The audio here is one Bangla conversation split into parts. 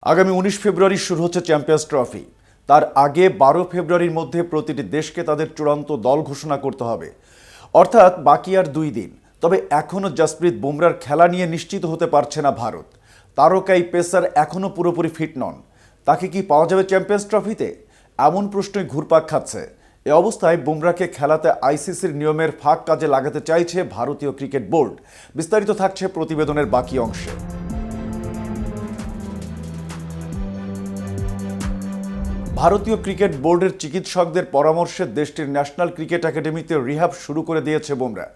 আগামী ১৯ ফেব্রুয়ারি শুরু হচ্ছে চ্যাম্পিয়ন্স ট্রফি। তার আগে ১২ ফেব্রুয়ারির মধ্যে প্রতিটি দেশকে তাদের চূড়ান্ত দল ঘোষণা করতে হবে, অর্থাৎ বাকি আর ২ দিন। তবে এখনও জসপ্রীত বুমরার খেলা নিয়ে নিশ্চিত হতে পারছে না ভারত। তারকা এই পেসার এখনও পুরোপুরি ফিট নন। তাকে কি পাওয়া যাবে চ্যাম্পিয়ন্স ট্রফিতে? এমন প্রশ্নই ঘুরপাক খাচ্ছে। এ অবস্থায় বুমরাকে খেলাতে আইসিসির নিয়মের ফাঁক কাজে লাগাতে চাইছে ভারতীয় ক্রিকেট বোর্ড। বিস্তারিত থাকছে প্রতিবেদনের বাকি অংশে। ভারতীয় ক্রিকেট বোর্ডের চিকিৎসকদের পরামর্শে দেশটির ন্যাশনাল ক্রিকেট একাডেমিতে রিহ্যাব শুরু করে দিয়েছে বুমরা।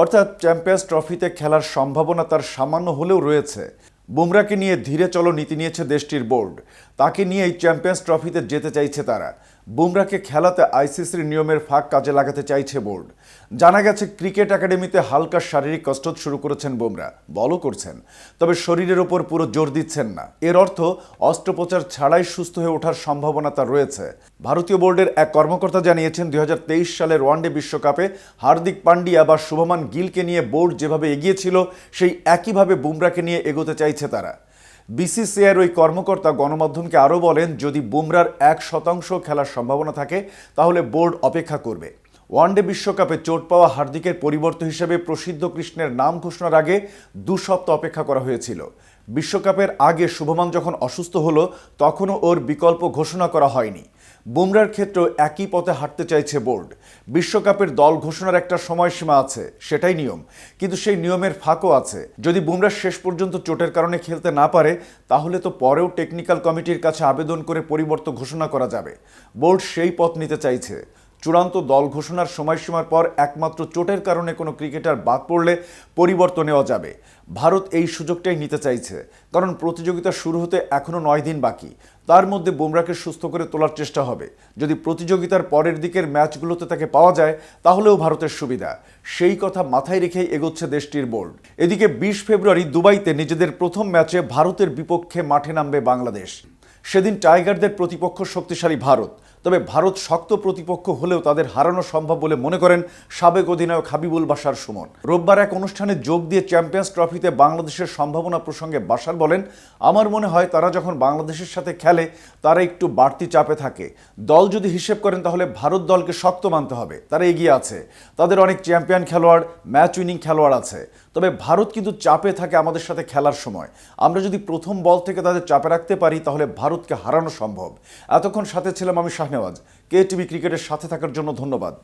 অর্থাৎ চ্যাম্পিয়ন্স ট্রফিতে খেলার সম্ভাবনা তার সামান্য হলেও রয়েছে। বুমরাকে নিয়ে ধীরে চলো নীতি নিয়েছে দেশটির বোর্ড। তাকে নিয়েই চ্যাম্পিয়ন্স ট্রফিতে যেতে চাইছে তারা। বুমরাকে খেলাতে আইসিসির নিয়মের ফাঁক কাজে লাগাতে চাইছে বোর্ড। জানা গেছে ক্রিকেট একাডেমিতে হালকা শারীরিক কসরত শুরু করেছেন বুমরা, বলও করছেন, তবে শরীরের ওপর পুরো জোর দিচ্ছেন না। এর অর্থ অস্ত্রোপচার ছাড়াই সুস্থ হয়ে ওঠার সম্ভাবনা তার রয়েছে। ভারতীয় বোর্ডের এক কর্মকর্তা জানিয়েছেন, ২০২৩ সালের ওয়ানডে বিশ্বকাপে হার্দিক পান্ডিয়া বা শুভমান গিলকে নিয়ে বোর্ড যেভাবে এগিয়েছিল সেই একইভাবে বুমরাকে নিয়ে এগোতে চাইছে তারা। বিসিসিআইয়ের ওই কর্মকর্তা গণমাধ্যমকে আরও বলেন, যদি বুমরার ১% খেলার সম্ভাবনা থাকে তাহলে বোর্ড অপেক্ষা করবে। ওয়ানডে বিশ্বকাপে চোট পাওয়া হার্দিকের পরিবর্তন হিসেবে প্রসিদ্ধ কৃষ্ণের নাম ঘোষণার আগে ২ সপ্তাহ অপেক্ষা করা হয়েছিল। বিশ্বকাপের আগে শুভমান যখন অসুস্থ হলো তখনও ওর বিকল্প ঘোষণা করা হয়নি। বুমরার ক্ষেত্রেও একই পথে হাঁটতে চাইছে বোর্ড। বিশ্বকাপের দল ঘোষণার একটা সময়সীমা আছে, সেটাই নিয়ম, কিন্তু সেই নিয়মের ফাঁকও আছে। যদি বুমরা শেষ পর্যন্ত চোটের কারণে খেলতে না পারে তাহলে তো পরেও টেকনিক্যাল কমিটির কাছে আবেদন করে পরিবর্তন ঘোষণা করা যাবে। বোর্ড সেই পথ নিতে চাইছে। চূড়ান্ত দল ঘোষণার সময়সীমার পর একমাত্র চোটের কারণে কোনো ক্রিকেটার বাদ পড়লে পরিবর্তন নেওয়া যাবে। ভারত এই সুযোগটাই নিতে চাইছে, কারণ প্রতিযোগিতা শুরু হতে এখনও ৯ দিন বাকি। তার মধ্যে বুমরাকে সুস্থ করে তোলার চেষ্টা হবে। যদি প্রতিযোগিতার পরের দিকের ম্যাচগুলোতে তাকে পাওয়া যায় তাহলেও ভারতের সুবিধা। সেই কথা মাথায় রেখেই এগোচ্ছে দেশটির বোর্ড। এদিকে ২০ ফেব্রুয়ারি দুবাইতে নিজেদের প্রথম ম্যাচে ভারতের বিপক্ষে মাঠে নামবে বাংলাদেশ। সেদিন টাইগারদের প্রতিপক্ষ শক্তিশালী ভারত। তবে ভারত শক্ত প্রতিপক্ষ হলেও তাদের হারানো সম্ভব বলে মনে করেন সাবেক অধিনায়ক হাবিবুল বাশার সুমন। রোববার এক অনুষ্ঠানে যোগ দিয়ে চ্যাম্পিয়ন্স ট্রফিতে বাংলাদেশের সম্ভাবনা প্রসঙ্গে বাশার বলেন, আমার মনে হয় তারা যখন বাংলাদেশের সাথে খেলে তারা একটু বাড়তি চাপে থাকে। দল যদি হিসেব করেন তাহলে ভারত দলকে শক্ত মানতে হবে। তারা এগিয়ে আছে, তাদের অনেক চ্যাম্পিয়ন খেলোয়াড়, ম্যাচ উইনিং খেলোয়াড় আছে। তবে ভারত কিন্তু চাপে থাকে আমাদের সাথে খেলার সময়। আমরা যদি প্রথম বল থেকে তাদের চাপে রাখতে পারি তাহলে ভারতকে হারানো সম্ভব। এতক্ষণ সাথে ছিলাম আমি শাহনেওয়াজ। KTV ক্রিকেটের সাথে থাকার জন্য ধন্যবাদ।